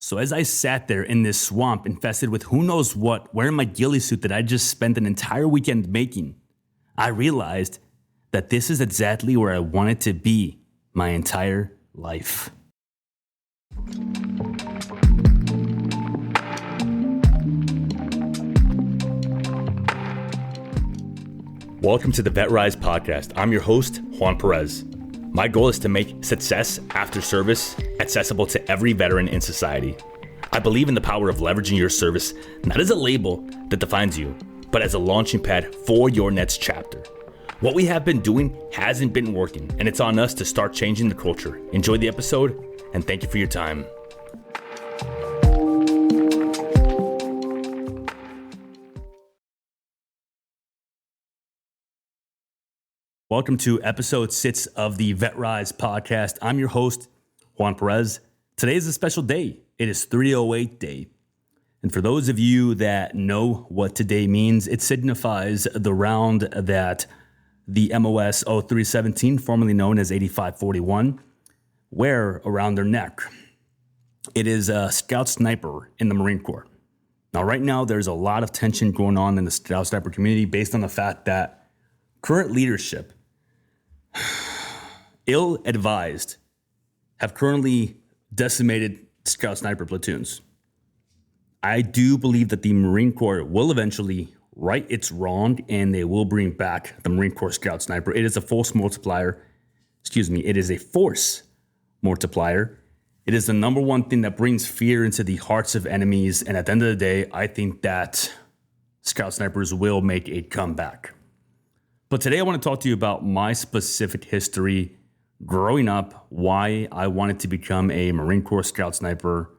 So as I sat there in this swamp infested with who knows what, wearing my ghillie suit that I just spent an entire weekend making, I realized that this is exactly where I wanted to be my entire life. Welcome to the VetRise Podcast. I'm your host, Juan Perez. My goal is to make success after service accessible to every veteran in society. I believe in the power of leveraging your service, not as a label that defines you, but as a launching pad for your next chapter. What we have been doing hasn't been working, and it's on us to start changing the culture. Enjoy the episode, and thank you for your time. Welcome to episode 6 of the VetRise Podcast. I'm your host, Juan Perez. Today is a special day. It is 308 day. And for those of you that know what today means, it signifies the round that the MOS 0317, formerly known as 8541, wear around their neck. It is a Scout Sniper in the Marine Corps. Now, right now, there's a lot of tension going on in the Scout Sniper community based on the fact that current leadership, ill-advised, have currently decimated Scout Sniper platoons. I do believe that the Marine Corps will eventually right its wrong and they will bring back the Marine Corps Scout Sniper. It is a force multiplier. It is a force multiplier. It is the number one thing that brings fear into the hearts of enemies. And at the end of the day, I think that Scout Snipers will make a comeback. But today I want to talk to you about my specific history growing up, why I wanted to become a Marine Corps Scout Sniper,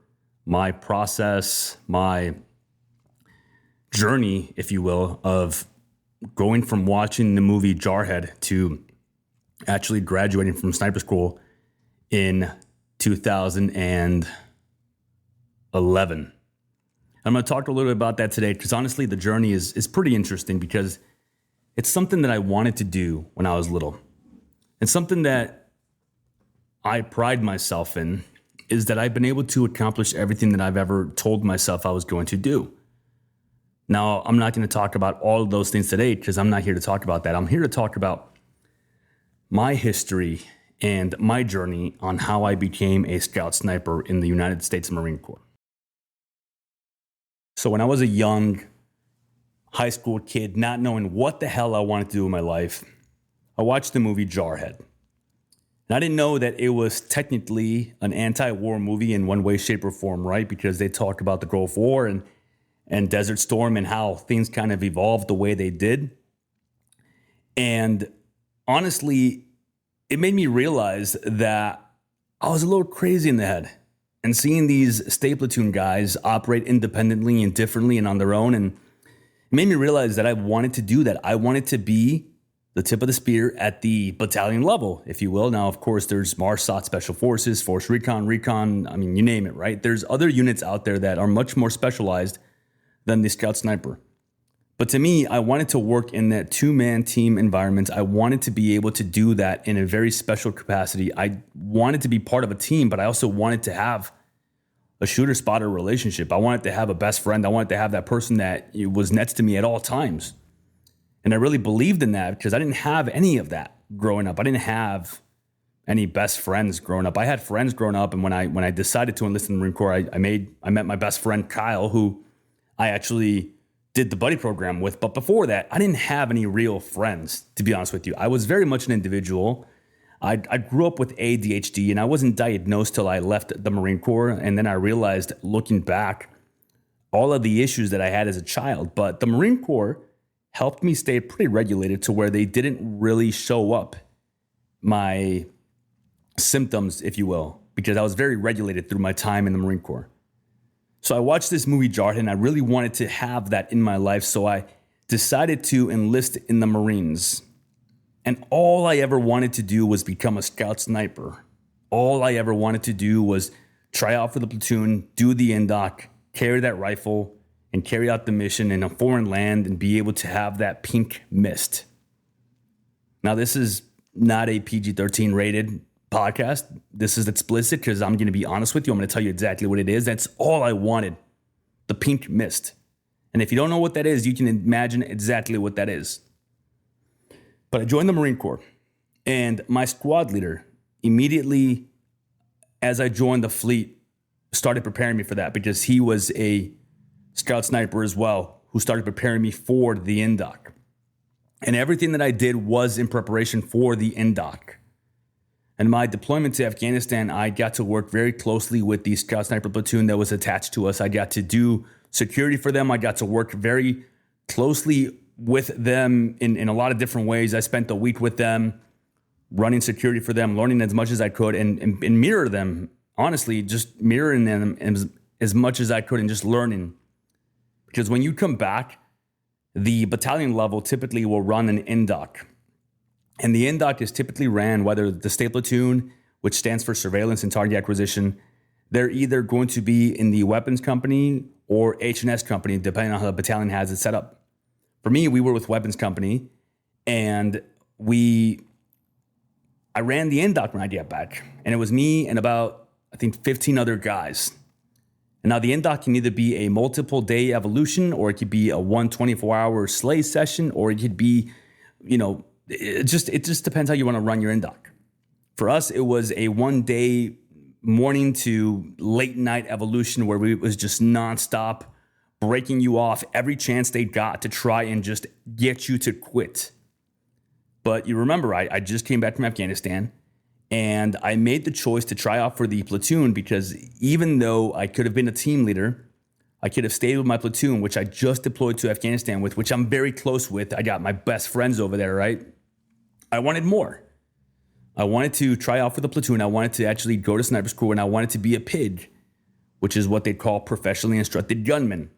my process, my journey, if you will, of going from watching the movie Jarhead to actually graduating from sniper school in 2011. I'm going to talk a little bit about that today because honestly, the journey is pretty interesting because it's something that I wanted to do when I was little. It's something that I pride myself in is that I've been able to accomplish everything that I've ever told myself I was going to do. Now, I'm not going to talk about all of those things today because I'm not here to talk about that. I'm here to talk about my history and my journey on how I became a Scout Sniper in the United States Marine Corps. So when I was a young high school kid, not knowing what the hell I wanted to do in my life, I watched the movie Jarhead. And I didn't know that it was technically an anti-war movie in one way, shape, or form, right? Because they talk about the Gulf War and Desert Storm and how things kind of evolved the way they did. And honestly, it made me realize that I was a little crazy in the head. And seeing these state platoon guys operate independently and differently and on their own, and it made me realize that I wanted to do that. I wanted to be the tip of the spear at the battalion level, if you will. Now, of course, there's MARSOT Special Forces, Force Recon, I mean, you name it, right? There's other units out there that are much more specialized than the Scout Sniper. But to me, I wanted to work in that two-man team environment. I wanted to be able to do that in a very special capacity. I wanted to be part of a team, but I also wanted to have a shooter-spotter relationship. I wanted to have a best friend. I wanted to have that person that was next to me at all times. And I really believed in that because I didn't have any of that growing up. I didn't have any best friends growing up. I had friends growing up, and when I decided to enlist in the Marine Corps, I met my best friend Kyle, who I actually did the buddy program with. But before that, I didn't have any real friends, to be honest with you. I was very much an individual. I grew up with ADHD, and I wasn't diagnosed till I left the Marine Corps. And then I realized, looking back, all of the issues that I had as a child. But the Marine Corps helped me stay pretty regulated to where they didn't really show up my symptoms, if you will, because I was very regulated through my time in the Marine Corps. So I watched this movie Jarhead, and I really wanted to have that in my life. So I decided to enlist in the Marines. And all I ever wanted to do was become a Scout Sniper. All I ever wanted to do was try out for the platoon, do the indoc, carry that rifle, and carry out the mission in a foreign land and be able to have that pink mist. Now, this is not a PG-13 rated podcast. This is explicit because I'm going to be honest with you. I'm going to tell you exactly what it is. That's all I wanted. The pink mist. And if you don't know what that is, you can imagine exactly what that is. But I joined the Marine Corps, and my squad leader immediately, as I joined the fleet, started preparing me for that because he was a scout sniper as well, who started preparing me for the NDOC. And everything that I did was in preparation for the NDOC. And my deployment to Afghanistan, I got to work very closely with the scout sniper platoon that was attached to us. I got to do security for them. I got to work very closely with them in a lot of different ways. I spent a week with them, running security for them, learning as much as I could, and mirror them. Honestly, just mirroring them as much as I could and just learning. Because when you come back, the battalion level typically will run an NDOC. And the NDOC is typically ran, whether the state platoon, which stands for surveillance and target acquisition, they're either going to be in the weapons company or H&S company, depending on how the battalion has it set up. For me, we were with weapons company, and I ran the NDOC when I got back. And it was me and about, I think, 15 other guys. And now the NDOC can either be a multiple day evolution, or it could be a 24-hour slay session, or it could be, it just depends how you want to run your NDOC. For us, it was a 1 day morning to late night evolution where it was just nonstop, breaking you off every chance they got to try and just get you to quit. But you remember, I just came back from Afghanistan. And I made the choice to try out for the platoon because even though I could have been a team leader, I could have stayed with my platoon, which I just deployed to Afghanistan with, which I'm very close with. I got my best friends over there, right? I wanted more. I wanted to try out for the platoon. I wanted to actually go to sniper school, and I wanted to be a PIG, which is what they call professionally instructed gunmen.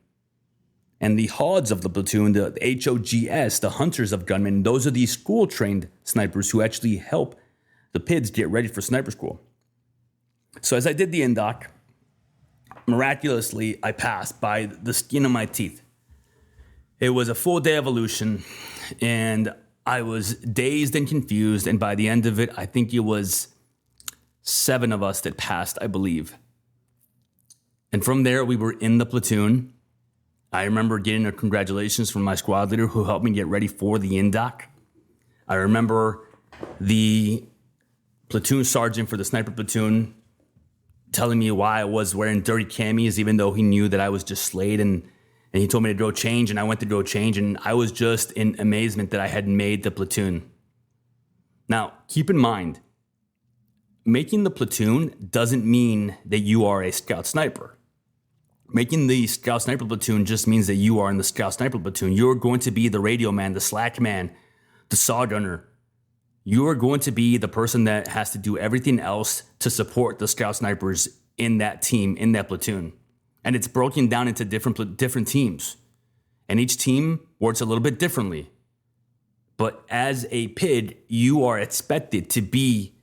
And the HODs of the platoon, the HOGS, the hunters of gunmen, those are the school-trained snipers who actually help the PIDs get ready for sniper school. So as I did the NDOC, miraculously, I passed by the skin of my teeth. It was a full day evolution, and I was dazed and confused. And by the end of it, I think it was 7 of us that passed, I believe. And from there, we were in the platoon. I remember getting a congratulations from my squad leader who helped me get ready for the NDOC. I remember the platoon sergeant for the sniper platoon telling me why I was wearing dirty camis, even though he knew that I was just slayed, and he told me to go change, and I went to go change, and I was just in amazement that I had made the platoon. Now, keep in mind, making the platoon doesn't mean that you are a scout sniper. Making the scout sniper platoon just means that you are in the scout sniper platoon. You're going to be the radio man, the slack man, the saw gunner. You are going to be the person that has to do everything else to support the scout snipers in that team, in that platoon. And it's broken down into different teams. And each team works a little bit differently. But as a PID, you are expected to be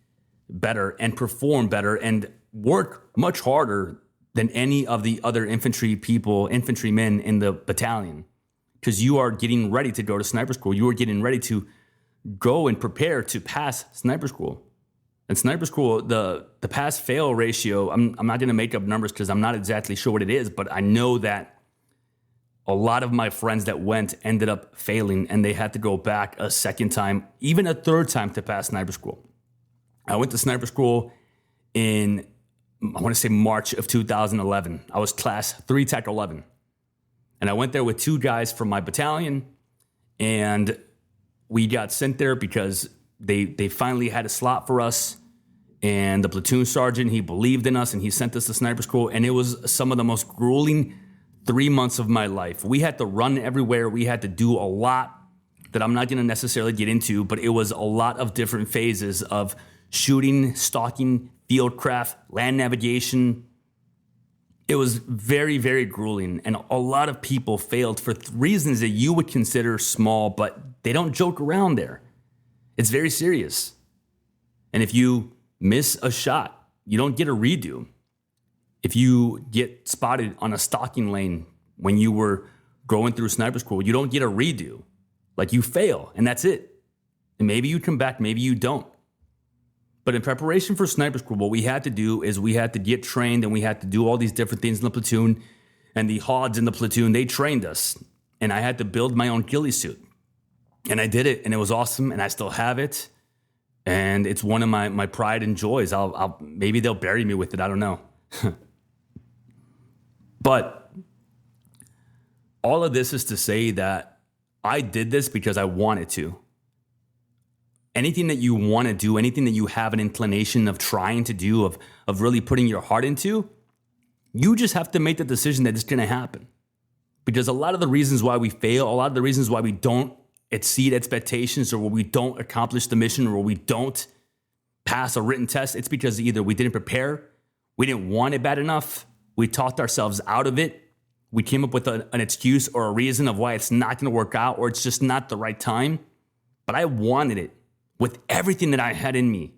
better and perform better and work much harder than any of the other infantrymen in the battalion. Because you are getting ready to go to sniper school. You are getting ready to go and prepare to pass sniper school. And sniper school, the pass-fail ratio, I'm not going to make up numbers because I'm not exactly sure what it is, but I know that a lot of my friends that went ended up failing, and they had to go back a second time, even a third time, to pass sniper school. I went to sniper school in, I want to say, March of 2011. I was class 3 Tech 11. And I went there with 2 guys from my battalion, and we got sent there because they finally had a slot for us. And the platoon sergeant, he believed in us, and he sent us to sniper school. And it was some of the most grueling 3 months of my life. We had to run everywhere. We had to do a lot that I'm not going to necessarily get into, but it was a lot of different phases of shooting, stalking, fieldcraft, land navigation. It was very, very grueling. And a lot of people failed for reasons that you would consider small, but they don't joke around there. It's very serious. And if you miss a shot, you don't get a redo. If you get spotted on a stalking lane when you were going through sniper school, you don't get a redo. Like, you fail, and that's it. And maybe you come back, maybe you don't. But in preparation for sniper school, what we had to do is we had to get trained and we had to do all these different things in the platoon. And the HODs in the platoon, they trained us. And I had to build my own ghillie suit. And I did it, and it was awesome, and I still have it. And it's one of my pride and joys. I'll maybe they'll bury me with it, I don't know. But all of this is to say that I did this because I wanted to. Anything that you want to do, anything that you have an inclination of trying to do, of really putting your heart into, you just have to make the decision that it's going to happen. Because a lot of the reasons why we fail, a lot of the reasons why we don't exceed expectations, or where we don't accomplish the mission, or we don't pass a written test, it's because either we didn't prepare, we didn't want it bad enough, we talked ourselves out of it, we came up with an excuse or a reason of why it's not going to work out, or it's just not the right time. But I wanted it with everything that I had in me.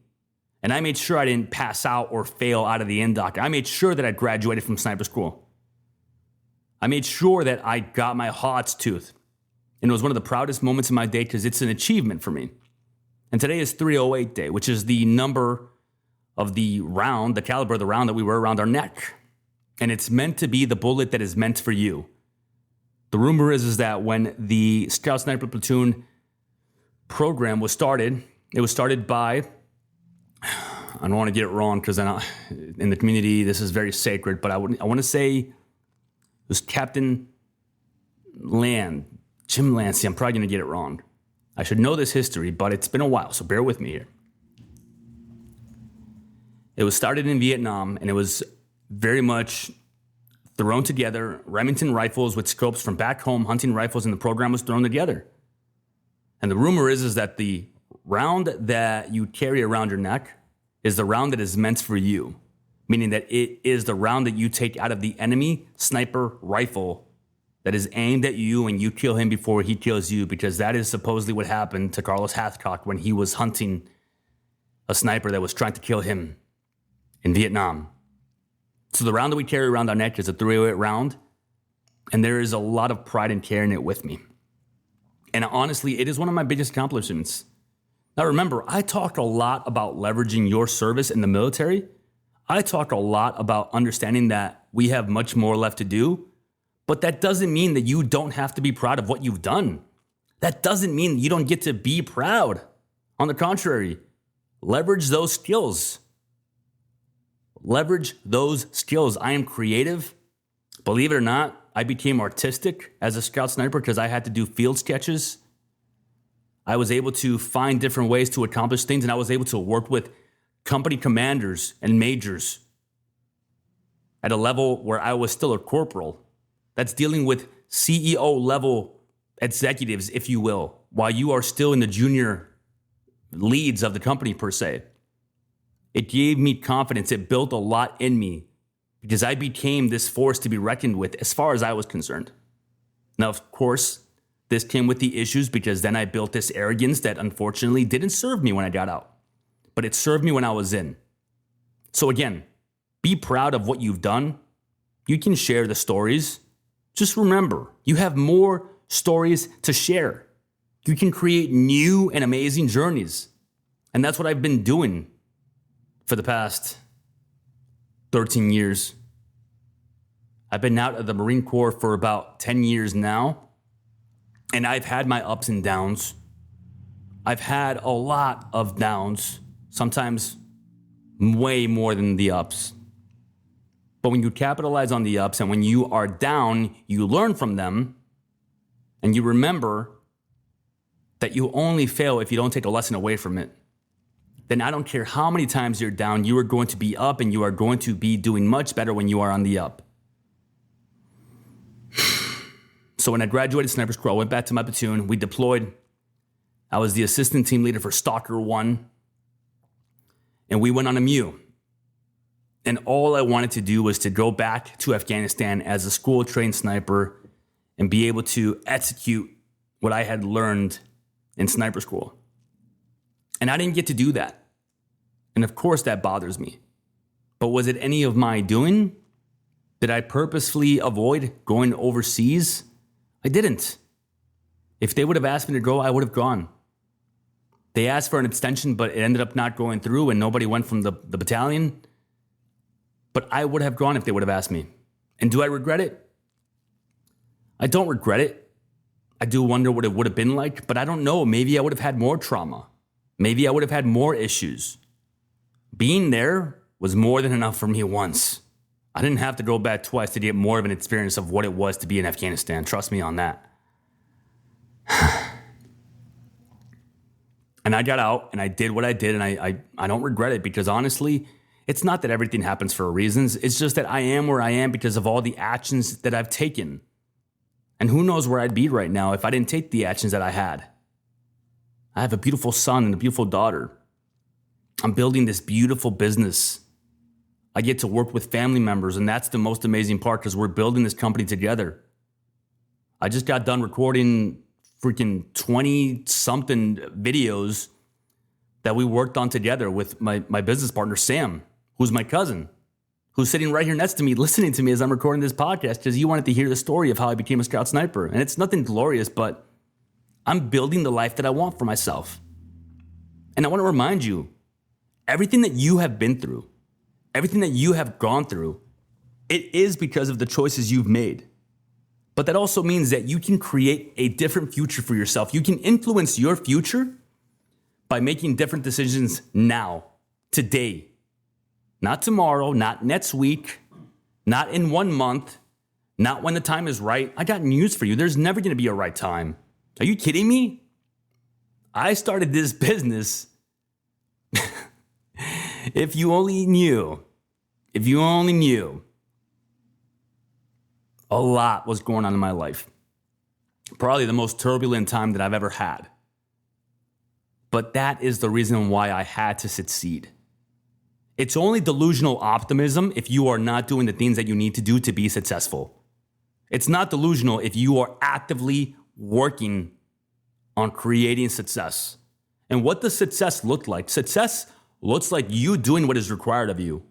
And I made sure I didn't pass out or fail out of the NDOC. I made sure that I graduated from sniper school. I made sure that I got my HOD's tooth. And it was one of the proudest moments of my day because it's an achievement for me. And today is 308 day, which is the number of the round, the caliber of the round that we wear around our neck. And it's meant to be the bullet that is meant for you. The rumor is that when the Scout Sniper Platoon program was started, it was started by, I don't want to get it wrong because in the community, this is very sacred, but I want to say it was Captain Jim Lancey. I'm probably going to get it wrong. I should know this history, but it's been a while, so bear with me here. It was started in Vietnam, and it was very much thrown together. Remington rifles with scopes from back home, hunting rifles, and the program was thrown together. And the rumor is that the round that you carry around your neck is the round that is meant for you, meaning that it is the round that you take out of the enemy sniper rifle that is aimed at you and you kill him before he kills you, because that is supposedly what happened to Carlos Hathcock when he was hunting a sniper that was trying to kill him in Vietnam. So the round that we carry around our neck is a 308 round, and there is a lot of pride in carrying it with me. And honestly, it is one of my biggest accomplishments. Now remember, I talk a lot about leveraging your service in the military. I talk a lot about understanding that we have much more left to do. But that doesn't mean that you don't have to be proud of what you've done. That doesn't mean you don't get to be proud. On the contrary, leverage those skills. Leverage those skills. I am creative. Believe it or not, I became artistic as a scout sniper because I had to do field sketches. I was able to find different ways to accomplish things, and I was able to work with company commanders and majors at a level where I was still a corporal. That's dealing with CEO level executives, if you will, while you are still in the junior leads of the company per se. It gave me confidence. It built a lot in me because I became this force to be reckoned with as far as I was concerned. Now, of course, this came with the issues because then I built this arrogance that unfortunately didn't serve me when I got out, but it served me when I was in. So again, be proud of what you've done. You can share the stories. Just remember, you have more stories to share. You can create new and amazing journeys. And that's what I've been doing for the past 13 years. I've been out of the Marine Corps for about 10 years now. And I've had my ups and downs. I've had a lot of downs, sometimes way more than the ups. But when you capitalize on the ups and when you are down, you learn from them and you remember that you only fail if you don't take a lesson away from it. Then I don't care how many times you're down, you are going to be up and you are going to be doing much better when you are on the up. So when I graduated sniper school, I went back to my platoon. We deployed. I was the assistant team leader for Stalker 1. And we went on a MEU. And all I wanted to do was to go back to Afghanistan as a school-trained sniper and be able to execute what I had learned in sniper school. And I didn't get to do that. And of course that bothers me. But was it any of my doing? Did I purposefully avoid going overseas? I didn't. If they would have asked me to go, I would have gone. They asked for an extension, but it ended up not going through and nobody went from the battalion. But I would have gone if they would have asked me. And do I regret it? I don't regret it. I do wonder what it would have been like, but I don't know. Maybe I would have had more trauma. Maybe I would have had more issues. Being there was more than enough for me once. I didn't have to go back twice to get more of an experience of what it was to be in Afghanistan. Trust me on that. And I got out and I did what I did, and I don't regret it, because honestly, it's not that everything happens for reasons. It's just that I am where I am because of all the actions that I've taken. And who knows where I'd be right now if I didn't take the actions that I had. I have a beautiful son and a beautiful daughter. I'm building this beautiful business. I get to work with family members, and that's the most amazing part, because we're building this company together. I just got done recording freaking 20-something videos that we worked on together with my business partner, Sam, who's my cousin, who's sitting right here next to me, listening to me as I'm recording this podcast, because you wanted to hear the story of how I became a Scout Sniper. And it's nothing glorious, but I'm building the life that I want for myself. And I want to remind you, everything that you have been through, everything that you have gone through, it is because of the choices you've made. But that also means that you can create a different future for yourself. You can influence your future by making different decisions now, today. Not tomorrow, not next week, not in 1 month, not when the time is right. I got news for you. There's never going to be a right time. Are you kidding me? I started this business. If you only knew, a lot was going on in my life. Probably the most turbulent time that I've ever had. But that is the reason why I had to succeed. It's only delusional optimism if you are not doing the things that you need to do to be successful. It's not delusional if you are actively working on creating success. And what does success look like? Success looks like you doing what is required of you.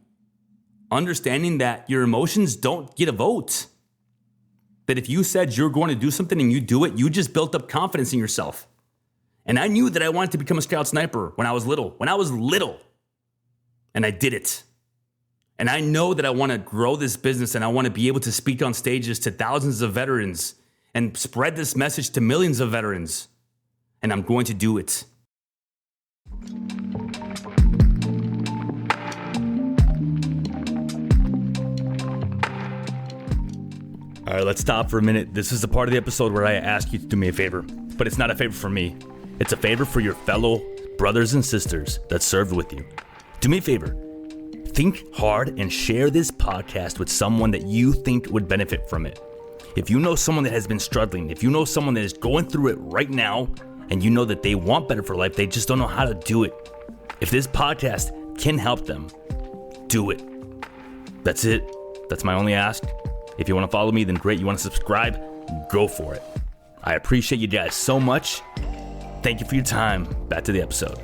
Understanding that your emotions don't get a vote. That if you said you're going to do something and you do it, you just built up confidence in yourself. And I knew that I wanted to become a Scout Sniper when I was little. And I did it. And I know that I want to grow this business, and I want to be able to speak on stages to thousands of veterans and spread this message to millions of veterans. And I'm going to do it. All right, let's stop for a minute. This is the part of the episode where I ask you to do me a favor, but it's not a favor for me. It's a favor for your fellow brothers and sisters that served with you. Do me a favor. Think hard and share this podcast with someone that you think would benefit from it. If you know someone that has been struggling, if you know someone that is going through it right now, and you know that they want better for life, they just don't know how to do it. If this podcast can help them, do it. That's it. That's my only ask. If you want to follow me, then great. You want to subscribe? Go for it. I appreciate you guys so much. Thank you for your time. Back to the episode.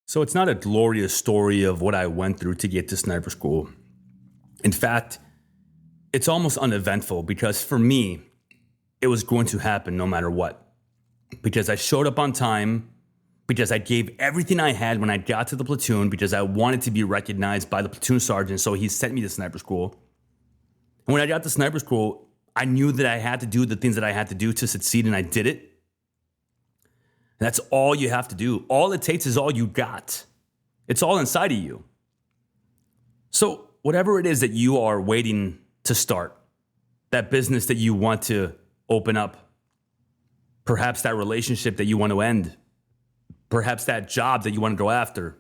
So it's not a glorious story of what I went through to get to sniper school. In fact, it's almost uneventful, because for me, it was going to happen no matter what. Because I showed up on time, because I gave everything I had when I got to the platoon, because I wanted to be recognized by the platoon sergeant, so he sent me to sniper school. And when I got to sniper school, I knew that I had to do the things that I had to do to succeed, and I did it. And that's all you have to do. All it takes is all you got. It's all inside of you. So whatever it is that you are waiting to start, that business that you want to open up, perhaps that relationship that you want to end, perhaps that job that you want to go after,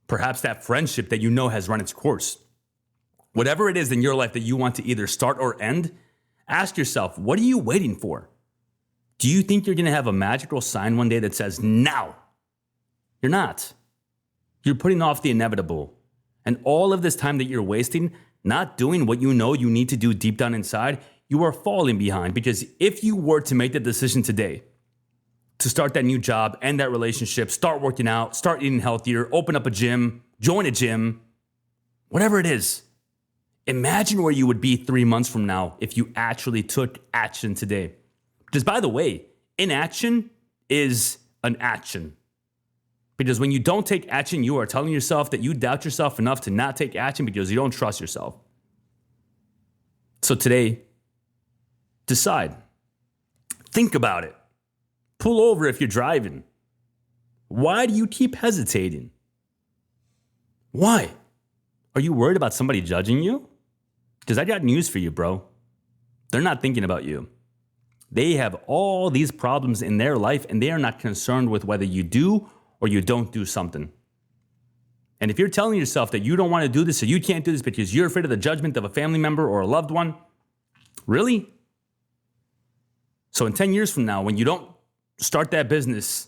perhaps that friendship that you know has run its course. Whatever it is in your life that you want to either start or end, ask yourself, what are you waiting for? Do you think you're going to have a magical sign one day that says, now? You're not. You're putting off the inevitable. And all of this time that you're wasting, not doing what you know you need to do deep down inside, you are falling behind. Because if you were to make the decision today to start that new job, end that relationship, start working out, start eating healthier, open up a gym, join a gym, whatever it is, Imagine where you would be 3 months from now if you actually took action today. Because by the way, inaction is an action. Because when you don't take action, you are telling yourself that you doubt yourself enough to not take action because you don't trust yourself. So today, decide. Think about it. Pull over if you're driving. Why do you keep hesitating? Why? Are you worried about somebody judging you? Because I got news for you, bro. They're not thinking about you. They have all these problems in their life, and they are not concerned with whether you do or you don't do something. And if you're telling yourself that you don't want to do this or you can't do this because you're afraid of the judgment of a family member or a loved one, really? So in 10 years from now, when you don't start that business,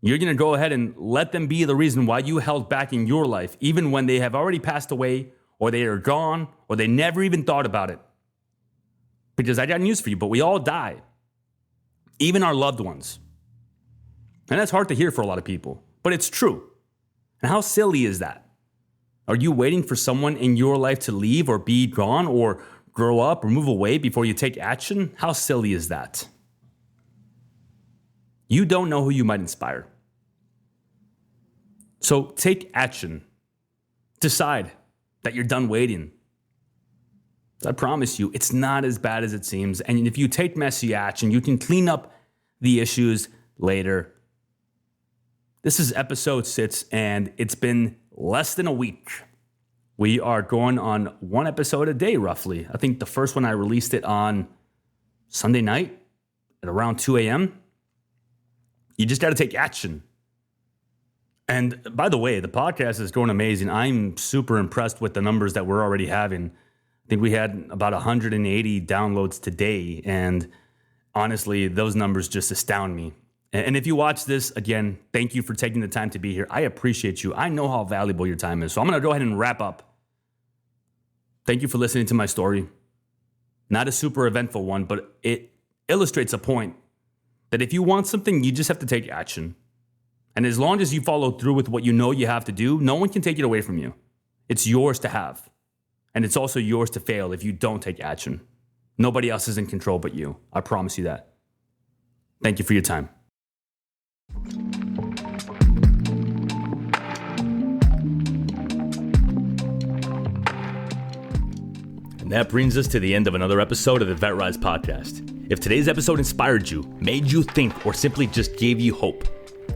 you're going to go ahead and let them be the reason why you held back in your life, even when they have already passed away or they are gone or they never even thought about it. Because I got news for you, but we all die, even our loved ones. And that's hard to hear for a lot of people, but it's true. And how silly is that? Are you waiting for someone in your life to leave or be gone or grow up or move away before you take action? How silly is that? You don't know who you might inspire. So take action. Decide that you're done waiting. I promise you, it's not as bad as it seems. And if you take messy action, you can clean up the issues later. This is episode 6, and it's been less than a week. We are going on one episode a day, roughly. I think the first one I released it on Sunday night at around 2 a.m. You just got to take action. And by the way, the podcast is going amazing. I'm super impressed with the numbers that we're already having. I think we had about 180 downloads today. And honestly, those numbers just astound me. And if you watch this, again, thank you for taking the time to be here. I appreciate you. I know how valuable your time is. So I'm going to go ahead and wrap up. Thank you for listening to my story. Not a super eventful one, but it illustrates a point that if you want something, you just have to take action. And as long as you follow through with what you know you have to do, no one can take it away from you. It's yours to have. And it's also yours to fail if you don't take action. Nobody else is in control but you. I promise you that. Thank you for your time. And that brings us to the end of another episode of the VetRise Podcast. If today's episode inspired you, made you think, or simply just gave you hope,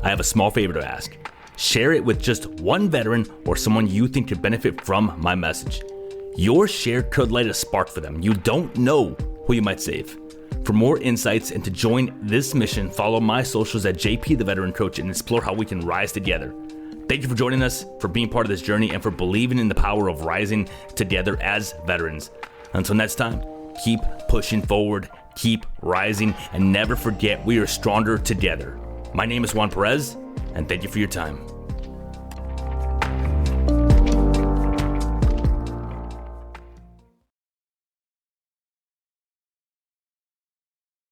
I have a small favor to ask. Share it with just one veteran or someone you think could benefit from my message. Your share could light a spark for them. You don't know who you might save. For more insights and to join this mission, follow my socials at JP the Veteran Coach and explore how we can rise together. Thank you for joining us, for being part of this journey, and for believing in the power of rising together as veterans. Until next time, keep pushing forward, keep rising, and never forget we are stronger together. My name is Juan Perez, and thank you for your time.